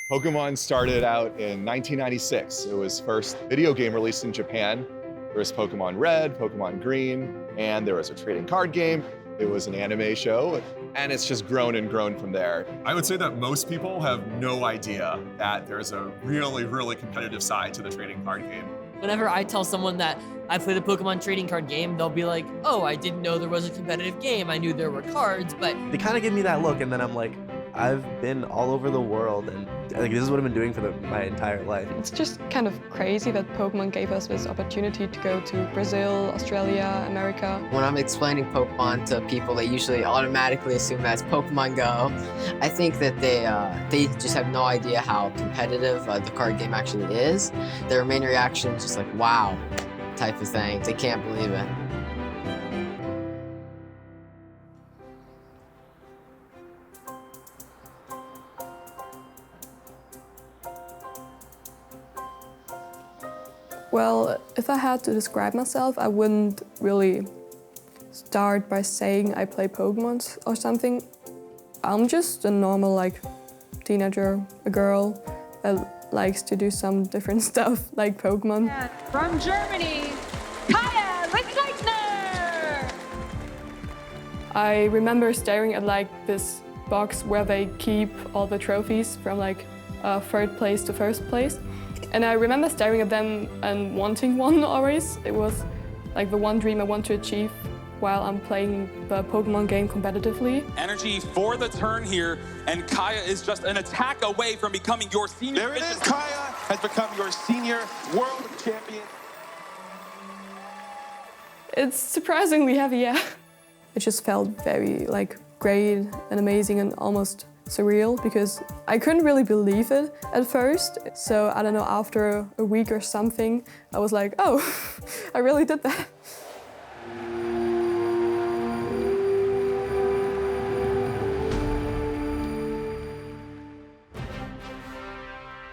Pokemon started out in 1996. It was first video game released in Japan. There was Pokemon Red, Pokemon Green, and there was a trading card game. It was an anime show, and it's just grown and grown from there. I would say that most people have no idea that there's a really, really competitive side to the trading card game. Whenever I tell someone that I played a Pokemon trading card game, they'll be like, oh, I didn't know there was a competitive game. I knew there were cards, but... They kind of give me that look, and then I'm like, I've been all over the world, and like, this is what I've been doing for my entire life. It's just kind of crazy that Pokemon gave us this opportunity to go to Brazil, Australia, America. When I'm explaining Pokemon to people, they usually automatically assume that's Pokemon Go. I think that they just have no idea how competitive the card game actually is. Their main reaction is just like, wow, type of thing. They can't believe it. Well, if I had to describe myself, I wouldn't really start by saying I play Pokemon or something. I'm just a normal, like, teenager, a girl that likes to do some different stuff, like Pokemon. From Germany, Kaya Ritzleitner! I remember staring at, like, this box where they keep all the trophies from, like, third place to first place. And I remember staring at them and wanting one always. It was like the one dream I want to achieve while I'm playing the Pokemon game competitively. Energy for the turn here, and Kaya is just an attack away from becoming your senior. There it is, Kaya has become your senior world champion. It's surprisingly heavy, yeah. It just felt very like great and amazing and almost surreal because I couldn't really believe it at first. So I don't know, after a week or something, I was like, oh, I really did that.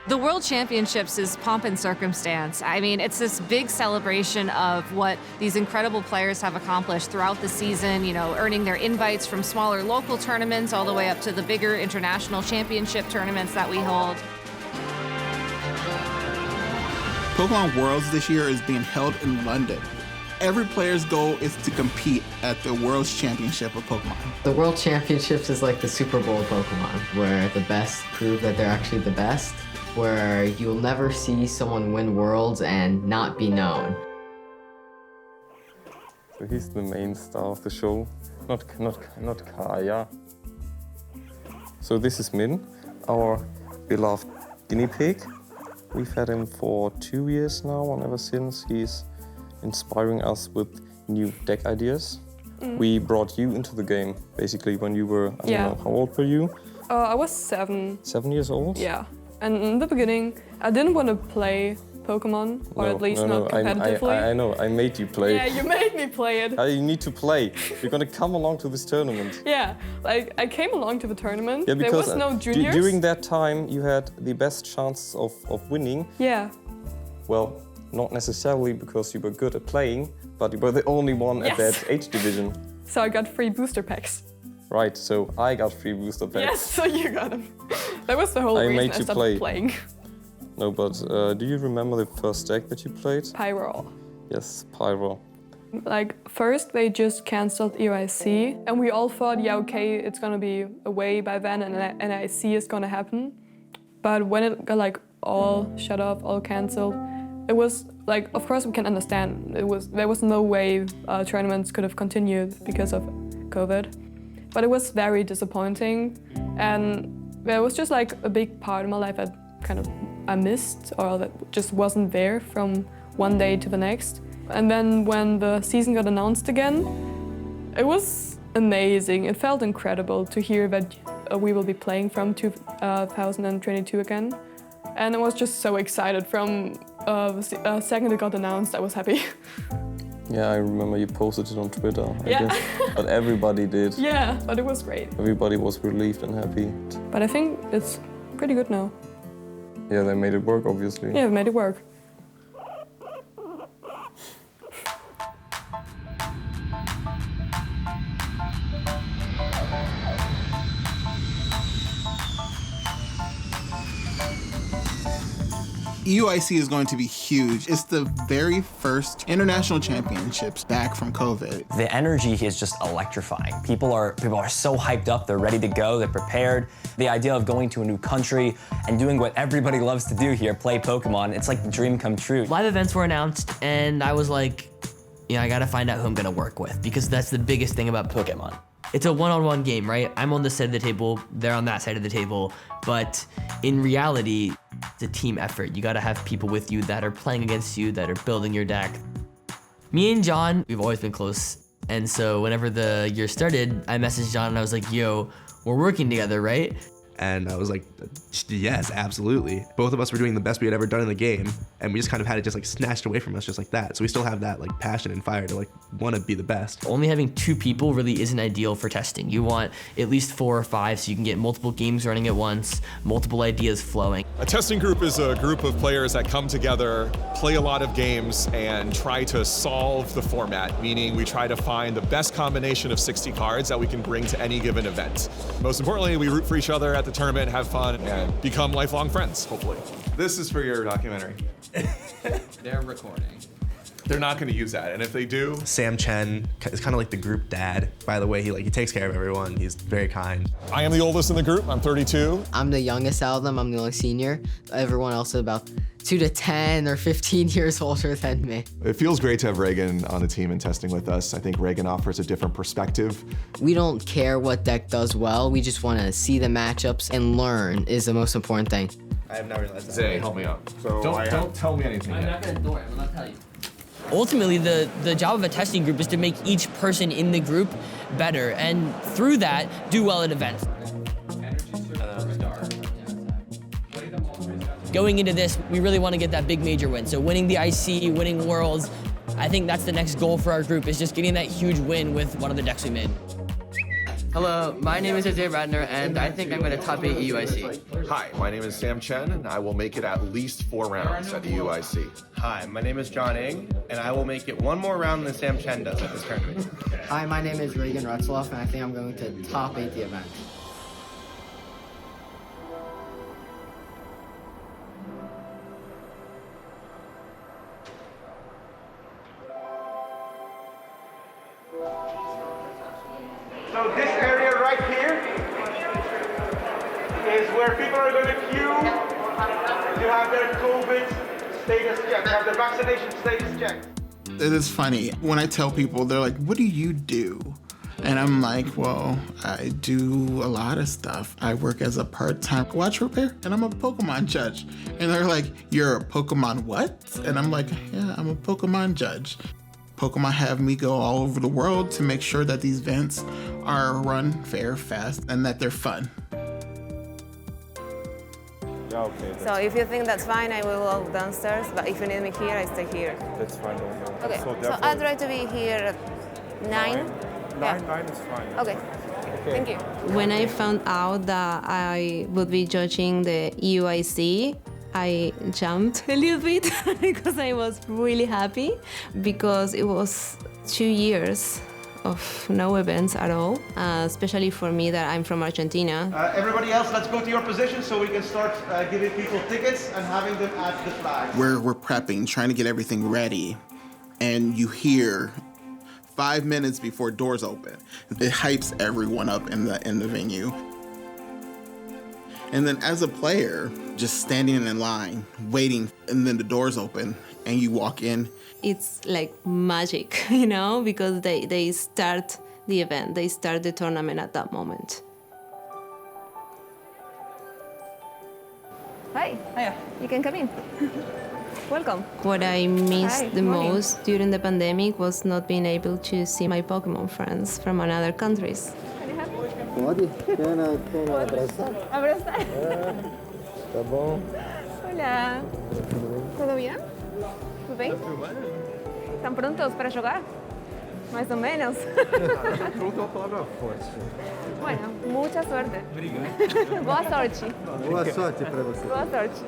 The World Championships is pomp and circumstance. I mean, it's this big celebration of what these incredible players have accomplished throughout the season, you know, earning their invites from smaller local tournaments all the way up to the bigger international championship tournaments that we hold. Pokemon Worlds this year is being held in London. Every player's goal is to compete at the World Championship of Pokemon. The World Championships is like the Super Bowl of Pokemon, where the best prove that they're actually the best, where you'll never see someone win Worlds and not be known. So he's the main star of the show, not Kaya. So this is Min, our beloved guinea pig. We've had him for 2 years now, and ever since he's inspiring us with new deck ideas. We brought you into the game, basically, when you were, I don't know, how old were you? I was 7. 7 years old? Yeah. And in the beginning, I didn't want to play Pokemon, or at least not competitively. I know, I made you play. Yeah, you made me play it. You need to play. You're gonna come along to this tournament. Yeah, like I came along to the tournament. Yeah, because there was no juniors. During that time, you had the best chance of winning. Yeah. Well, not necessarily because you were good at playing, but you were the only one at that age division. So I got free booster packs. Right, so I got free booster packs. Yes, so you got them. That was the whole reason I started playing. No, but do you remember the first deck that you played? Pyro. Yes, Pyro. Like, first they just cancelled EIC, and we all thought, yeah, okay, it's gonna be away by then, and NIC is gonna happen. But when it got like all shut off, all cancelled, it was like, of course we can understand. There was no way tournaments could have continued because of COVID. But it was very disappointing, and there was just like a big part of my life that I missed, or that just wasn't there from one day to the next. And then when the season got announced again, it was amazing. It felt incredible to hear that we will be playing from 2022 again. And I was just so excited from the second it got announced, I was happy. Yeah, I remember you posted it on Twitter, I guess. But everybody did. Yeah, but it was great. Everybody was relieved and happy. But I think it's pretty good now. Yeah, they made it work, obviously. Yeah, they made it work. EUIC is going to be huge. It's the very first international championships back from COVID. The energy is just electrifying. People are so hyped up, they're ready to go, they're prepared. The idea of going to a new country and doing what everybody loves to do here, play Pokemon, it's like the dream come true. Live events were announced, and I was like, you know, I gotta find out who I'm gonna work with, because that's the biggest thing about Pokemon. It's a one-on-one game, right? I'm on this side of the table, they're on that side of the table, but in reality, it's a team effort. You gotta have people with you that are playing against you, that are building your deck. Me and John, we've always been close, and so whenever the year started, I messaged John and I was like, yo, we're working together, right? And I was like, yes, absolutely. Both of us were doing the best we had ever done in the game, and we just kind of had it just like snatched away from us just like that. So we still have that like passion and fire to like want to be the best. Only having 2 people really isn't ideal for testing. You want at least 4 or 5 so you can get multiple games running at once, multiple ideas flowing. A testing group is a group of players that come together, play a lot of games, and try to solve the format, meaning we try to find the best combination of 60 cards that we can bring to any given event. Most importantly, we root for each other at the tournament, have fun, and become lifelong friends, hopefully. This is for your documentary. They're recording. They're not going to use that, and if they do... Sam Chen is kind of like the group dad. By the way, he takes care of everyone. He's very kind. I am the oldest in the group. I'm 32. I'm the youngest out of them. I'm the only senior. Everyone else is about 2 to 10 or 15 years older than me. It feels great to have Reagan on the team and testing with us. I think Reagan offers a different perspective. We don't care what deck does well. We just want to see the matchups and learn is the most important thing. I have not realized that. Zay, help me out. So don't tell me anything I'm yet. not gonna do it, I'm not tell you. Ultimately, the job of a testing group is to make each person in the group better, and through that, do well at events. Going into this, we really want to get that big major win. So winning the IC, winning Worlds, I think that's the next goal for our group, is just getting that huge win with one of the decks we made. Hello, my name is Isaiah Radner, and I think I'm going to top 8 EUIC. Hi, my name is Sam Chen, and I will make it at least 4 rounds at the EUIC. Hi, my name is John Ing, and I will make it 1 more round than Sam Chen does at this tournament. Hi, my name is Reagan Rutzloff, and I think I'm going to top 8 the event. So this area right here is where people are going to queue to have their COVID status checked, have their vaccination status checked. It is funny. When I tell people, they're like, what do you do? And I'm like, well, I do a lot of stuff. I work as a part-time watch repair, and I'm a Pokemon judge. And they're like, you're a Pokemon what? And I'm like, yeah, I'm a Pokemon judge. Pokemon have me go all over the world to make sure that these events are run fair, fast, and that they're fun. So if you think that's fine, I will go downstairs, but if you need me here, I stay here. That's fine. Okay, so I'll try to be here at 9. 9 is fine. Okay, thank you. When I found out that I would be judging the EUIC, I jumped a little bit because I was really happy, because it was 2 years of no events at all, especially for me that I'm from Argentina. Everybody else, let's go to your position so we can start giving people tickets and having them at the flag. We're prepping, trying to get everything ready, and you hear 5 minutes before doors open. It hypes everyone up in the venue. And then as a player, just standing in line, waiting, and then the doors open and you walk in. It's like magic, you know, because they start the event, they start the tournament at that moment. Hi. Hiya. You can come in. Welcome. What I missed the morning. most during the pandemic was not being able to see my Pokemon friends from other countries. Pode? Quer abraçar? Abraçar. Tá bom. Hola. ¿Todo bien? ¿Tudo bem? ¿Estão prontos para jogar? Mais ou menos. Pronto é uma palavra forte. Bueno, muita sorte. Obrigado. Boa sorte. Boa sorte para você. Boa sorte.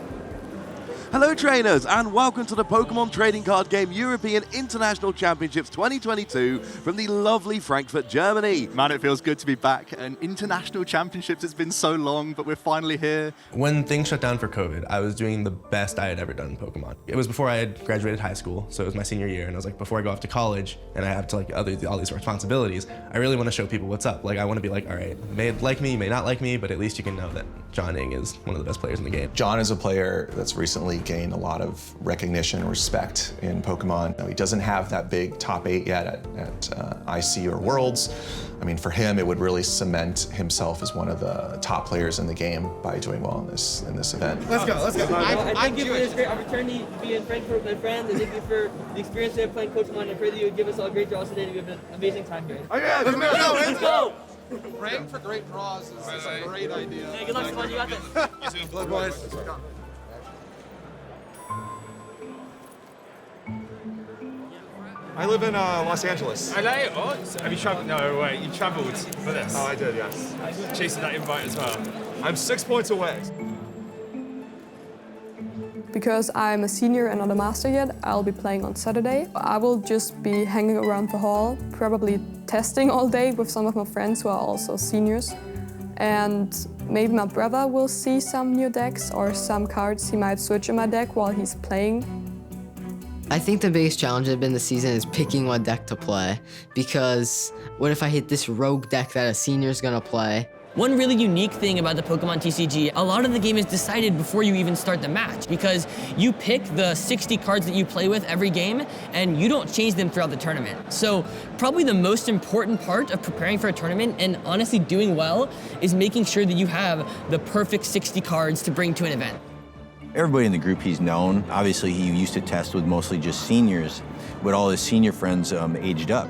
Hello trainers, and welcome to the Pokemon Trading Card Game European International Championships 2022 from the lovely Frankfurt, Germany. Man, it feels good to be back. And international championships, it's been so long, but we're finally here. When things shut down for COVID, I was doing the best I had ever done in Pokemon. It was before I had graduated high school, so it was my senior year, and I was like, before I go off to college and I have to like all these responsibilities, I really want to show people what's up. Like I want to be like, all right, you may like me, you may not like me, but at least you can know that John Ing is one of the best players in the game. John is a player that's recently gained a lot of recognition and respect in Pokemon. Now, he doesn't have that big top 8 yet at IC or Worlds. I mean, for him, it would really cement himself as one of the top players in the game by doing well in this event. Let's go. I thank you for this great opportunity to be in Frankfurt with my friends, and thank you for the experience of playing Pokemon. I pray that you would give us all great draws today, and we have an amazing time here. Oh yeah, let's go. Praying for great draws is a great idea. Hey, good luck, Simon. You got this. Good luck, boys. I live in Los Angeles. LA? Oh, have you traveled? No, wait, you traveled for this? Oh, I did, yes. Chasing that invite as well. I'm 6 points away. Because I'm a senior and not a master yet, I'll be playing on Saturday. I will just be hanging around the hall, probably testing all day with some of my friends who are also seniors. And maybe my brother will see some new decks or some cards he might switch in my deck while he's playing. I think the biggest challenge of this season is picking what deck to play, because what if I hit this rogue deck that a senior's gonna play? One really unique thing about the Pokemon TCG, a lot of the game is decided before you even start the match, because you pick the 60 cards that you play with every game, and you don't change them throughout the tournament. So probably the most important part of preparing for a tournament and honestly doing well is making sure that you have the perfect 60 cards to bring to an event. Everybody in the group he's known. Obviously, he used to test with mostly just seniors, but all his senior friends aged up.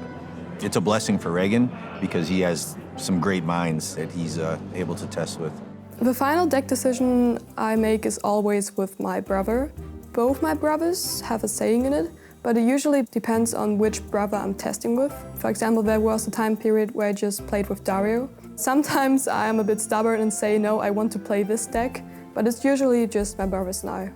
It's a blessing for Reagan because he has some great minds that he's able to test with. The final deck decision I make is always with my brother. Both my brothers have a saying in it, but it usually depends on which brother I'm testing with. For example, there was a time period where I just played with Dario. Sometimes I am a bit stubborn and say, no, I want to play this deck, but it's usually just my brothers and I.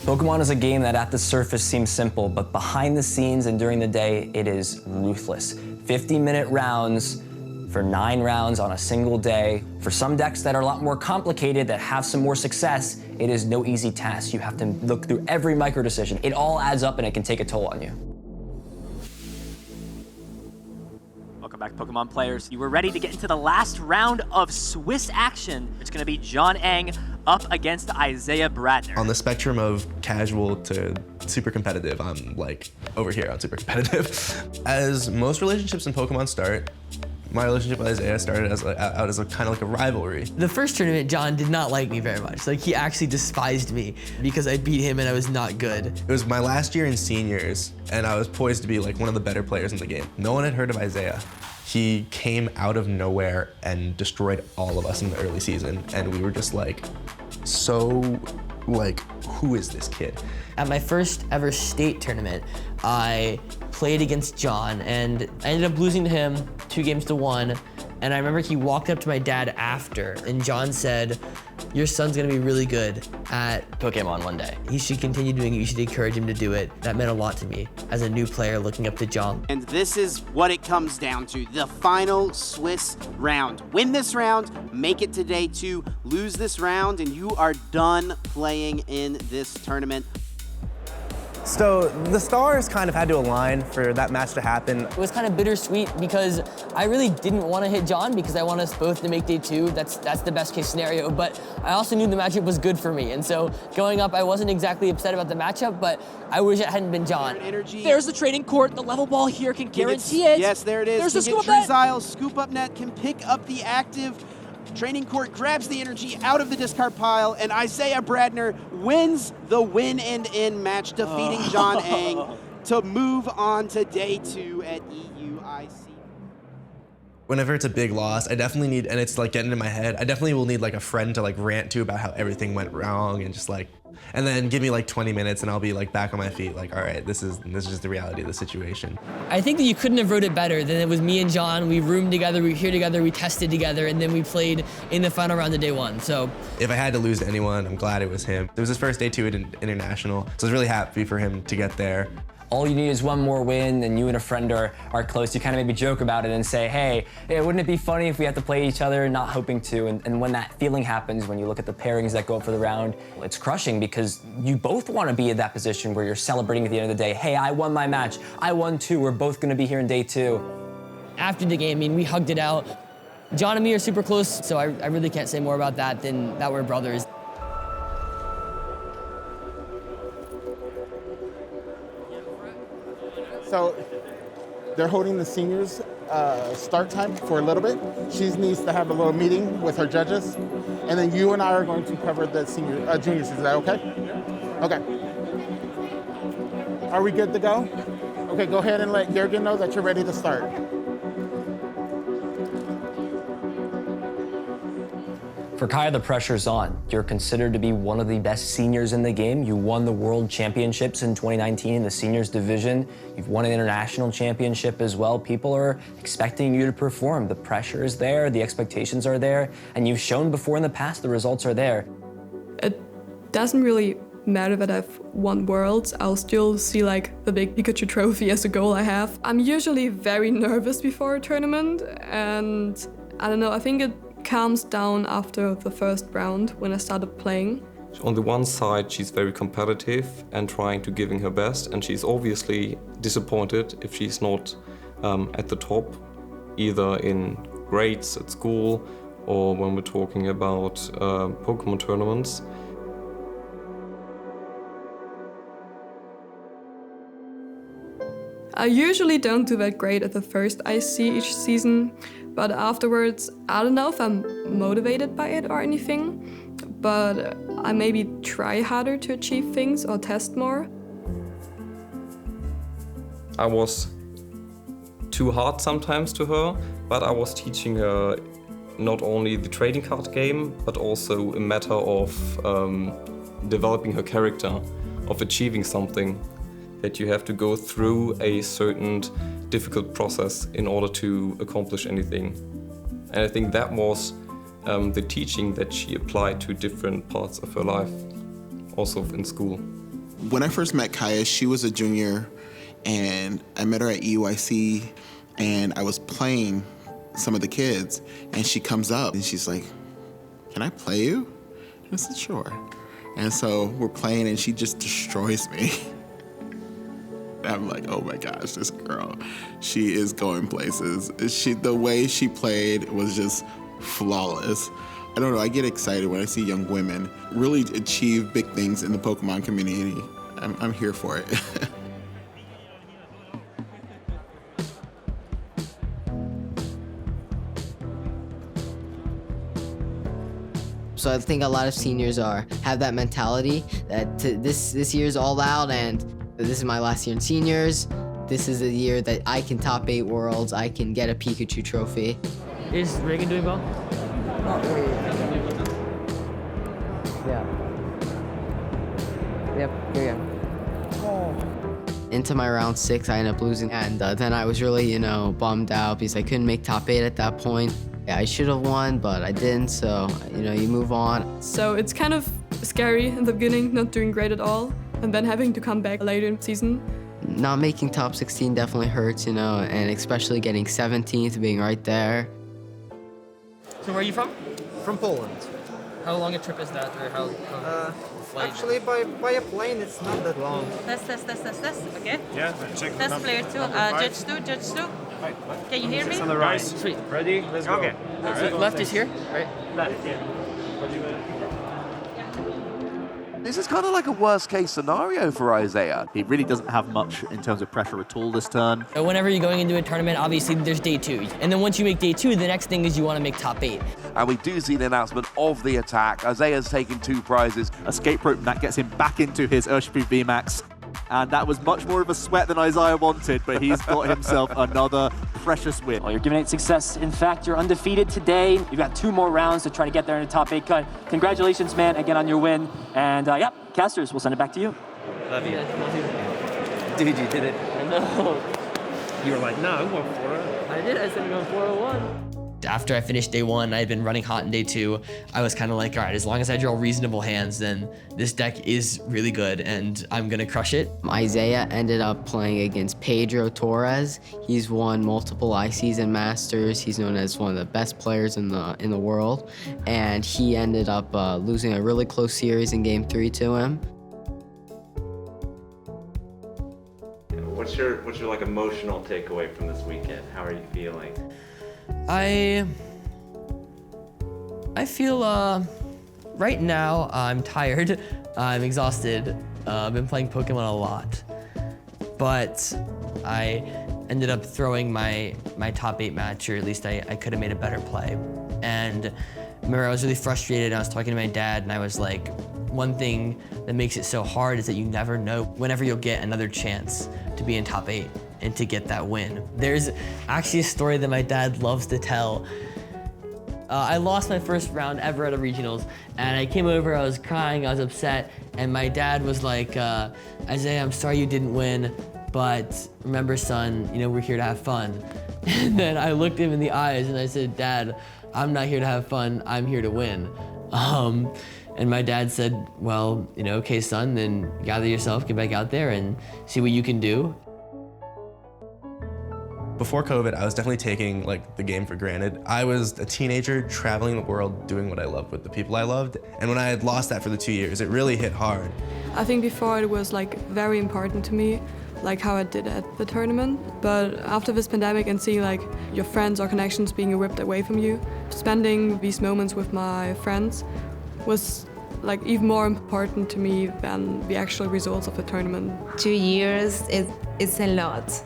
Pokemon is a game that at the surface seems simple, but behind the scenes and during the day, it is ruthless. 50-minute rounds for 9 rounds on a single day. For some decks that are a lot more complicated, that have some more success, it is no easy task. You have to look through every micro decision. It all adds up and it can take a toll on you. Welcome back, Pokemon players. You were ready to get into the last round of Swiss action. It's going to be John Ing up against Isaiah Bradner. On the spectrum of casual to super competitive, I'm like over here on super competitive. As most relationships in Pokemon start, my relationship with Isaiah started out as a kind of like a rivalry. The first tournament, John did not like me very much. Like, he actually despised me because I beat him and I was not good. It was my last year in seniors, and I was poised to be like one of the better players in the game. No one had heard of Isaiah. He came out of nowhere and destroyed all of us in the early season, and we were just like, so, like, who is this kid? At my first ever state tournament, I played against John, and I ended up losing to him 2-1. And I remember he walked up to my dad after, and John said, your son's gonna be really good at Pokemon one day. He should continue doing it, you should encourage him to do it. That meant a lot to me as a new player looking up to John. And this is what it comes down to, the final Swiss round. Win this round, make it to day 2, lose this round, and you are done playing in this tournament. So the stars kind of had to align for that match to happen. It was kind of bittersweet because I really didn't want to hit John because I want us both to make day 2. That's the best case scenario, but I also knew the matchup was good for me. And so going up, I wasn't exactly upset about the matchup, but I wish it hadn't been John. There's the trading court. The level ball here can guarantee it. Yes, there it is. There's the scoop up net. Scoop up net can pick up the active. Training Court grabs the energy out of the discard pile, and Isaiah Bradner wins the win and in match, defeating John Ing to move on to day 2 at EUIC. Whenever it's a big loss, I definitely need, and it's like getting in my head, I definitely will need like a friend to like rant to about how everything went wrong and just like, and then give me like 20 minutes and I'll be like back on my feet like, all right, this is just the reality of the situation. I think that you couldn't have wrote it better than it was me and John. We roomed together, we were here together, we tested together, and then we played in the final round of day one, so. If I had to lose to anyone, I'm glad it was him. It was his first day 2 at International, so I was really happy for him to get there. All you need is one more win, and you and a friend are close. You kind of maybe joke about it and say, hey, wouldn't it be funny if we had to play each other, not hoping to? And when that feeling happens, when you look at the pairings that go up for the round, it's crushing because you both want to be in that position where you're celebrating at the end of the day. Hey, I won my match. I won too. We're both going to be here in day 2. After the game, I mean, we hugged it out. John and me are super close, so I really can't say more about that than that we're brothers. So they're holding the seniors start time for a little bit. She needs to have a little meeting with her judges. And then you and I are going to cover the juniors. Is that okay? Okay. Are we good to go? Okay, go ahead and let Jürgen know that you're ready to start. For Kaya, the pressure's on. You're considered to be one of the best seniors in the game. You won the World Championships in 2019 in the seniors division. You've won an international championship as well. People are expecting you to perform. The pressure is there, the expectations are there, and you've shown before in the past the results are there. It doesn't really matter that I've won Worlds. I'll still see like the big Pikachu trophy as a goal I have. I'm usually very nervous before a tournament, and I don't know, I think it calms down after the first round when I started playing. On the one side, she's very competitive and trying to giving her best, and she's obviously disappointed if she's not at the top, either in grades at school or when we're talking about Pokemon tournaments. I usually don't do that great at the first IC each season, but afterwards, I don't know if I'm motivated by it or anything, but I maybe try harder to achieve things or test more. I was too hard sometimes to her, but I was teaching her not only the trading card game, but also a matter of developing her character, of achieving something. That you have to go through a certain difficult process in order to accomplish anything. And I think that was the teaching that she applied to different parts of her life, also in school. When I first met Kaya, she was a junior, and I met her at EUIC, and I was playing some of the kids, and she comes up and she's like, "Can I play you?" I said, "Sure." And so we're playing, and she just destroys me. I'm like, oh my gosh, this girl, she is going places. The way she played was just flawless. I don't know, I get excited when I see young women really achieve big things in the Pokemon community. I'm here for it. So I think a lot of seniors have that mentality that this year's all out, and this is my last year in seniors. This is a year that I can top 8 worlds. I can get a Pikachu trophy. Is Reagan doing well? Not really. Yeah. Yep, here we go. Into my round 6, I ended up losing, and then I was really, bummed out because I couldn't make top 8 at that point. Yeah, I should have won, but I didn't, so, you move on. So it's kind of scary in the beginning, not doing great at all, and then having to come back later in the season. Not making top 16 definitely hurts, and especially getting 17th, being right there. So where are you from? From Poland. How long a trip is that, or how flight? Actually, by a plane, it's not that long. Test. Okay. Yeah, check. Test player 2. Judge 2. Can you hear me? On the right. Sweet. Ready? Let's go. Okay. Right. So left is here, right? Left, yeah. This is kind of like a worst-case scenario for Isaiah. He really doesn't have much in terms of pressure at all this turn. Whenever you're going into a tournament, obviously there's day 2. And then once you make day 2, the next thing is you want to make top 8. And we do see the announcement of the attack. Isaiah's taking 2 prizes. Escape rope, and that gets him back into his Urshifu VMAX. And that was much more of a sweat than Isaiah wanted, but he's got himself another precious win. Well, you're giving it success. In fact, you're undefeated today. You've got 2 more rounds to try to get there in the top 8 cut. Congratulations, man, again on your win. And yeah, casters, we'll send it back to you. Love you. Dude, you did it. I know. You were like, no, I'm going 4-0. I did. I said I'm going 401. After I finished day 1, I had been running hot in day 2. I was kind of like, all right, as long as I draw reasonable hands, then this deck is really good and I'm gonna crush it. Isaiah ended up playing against Pedro Torres. He's won multiple ICs and Masters. He's known as one of the best players in the world. And he ended up losing a really close series in game 3 to him. What's your like emotional takeaway from this weekend? How are you feeling? I feel, right now, I'm tired, I'm exhausted, I've been playing Pokemon a lot, but I ended up throwing my top 8 match, or at least I could have made a better play. And I remember I was really frustrated, I was talking to my dad, and I was like, one thing that makes it so hard is that you never know whenever you'll get another chance to be in top 8. And to get that win. There's actually a story that my dad loves to tell. I lost my first round ever at a regionals, and I came over, I was crying, I was upset, and my dad was like, Isaiah, I'm sorry you didn't win, but remember, son, you know, we're here to have fun. And then I looked him in the eyes and I said, Dad, I'm not here to have fun, I'm here to win. And my dad said, well, you know, okay, son, then gather yourself, get back out there and see what you can do. Before COVID, I was definitely taking like the game for granted. I was a teenager traveling the world doing what I loved with the people I loved. And when I had lost that for the 2 years, it really hit hard. I think before it was like very important to me, like how I did at the tournament. But after this pandemic and seeing like your friends or connections being ripped away from you, spending these moments with my friends was like even more important to me than the actual results of the tournament. 2 years, it's a lot.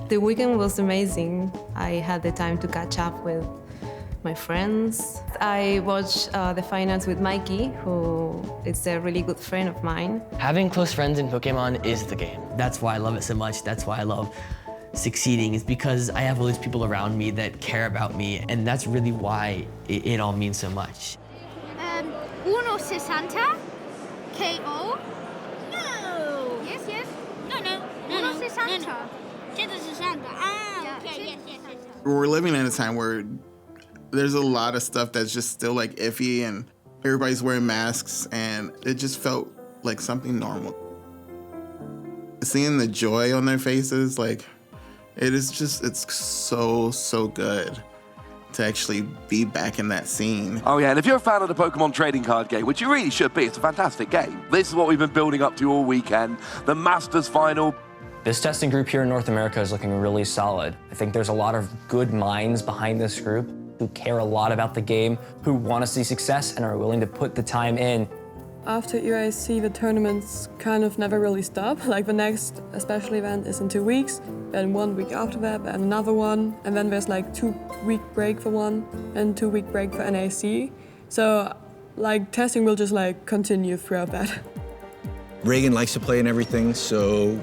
The weekend was amazing. I had the time to catch up with my friends. I watched the finals with Mikey, who is a really good friend of mine. Having close friends in Pokemon is the game. That's why I love it so much. That's why I love succeeding, is because I have all these people around me that care about me, and that's really why it all means so much. 160 KO? No! Yes, yes. No. 160. We're living in a time where there's a lot of stuff that's just still like iffy and everybody's wearing masks, and it just felt like something normal. Seeing the joy on their faces, like it's so good to actually be back in that scene. Oh yeah, and if you're a fan of the Pokemon trading card game, which you really should be, it's a fantastic game. This is what we've been building up to all weekend, the Masters Final. This testing group here in North America is looking really solid. I think there's a lot of good minds behind this group who care a lot about the game, who want to see success and are willing to put the time in. After EIC, the tournaments kind of never really stop. Like the next special event is in 2 weeks, then 1 week after that, and another one, and then there's like 2-week break for one, and 2-week break for NAC. So like testing will just like continue throughout that. Reagan likes to play in everything, so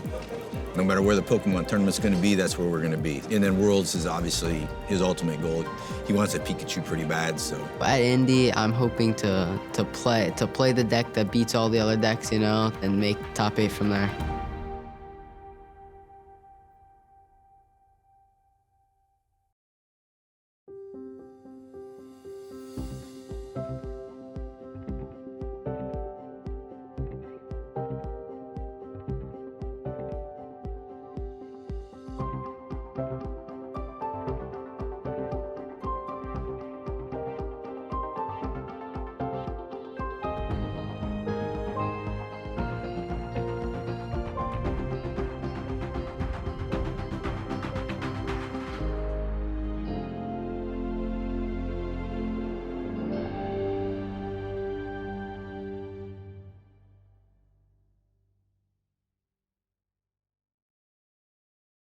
no matter where the Pokemon tournament's going to be, that's where we're going to be. And then Worlds is obviously his ultimate goal. He wants a Pikachu pretty bad, so. At Indy, I'm hoping to play the deck that beats all the other decks, you know, and make top 8 from there.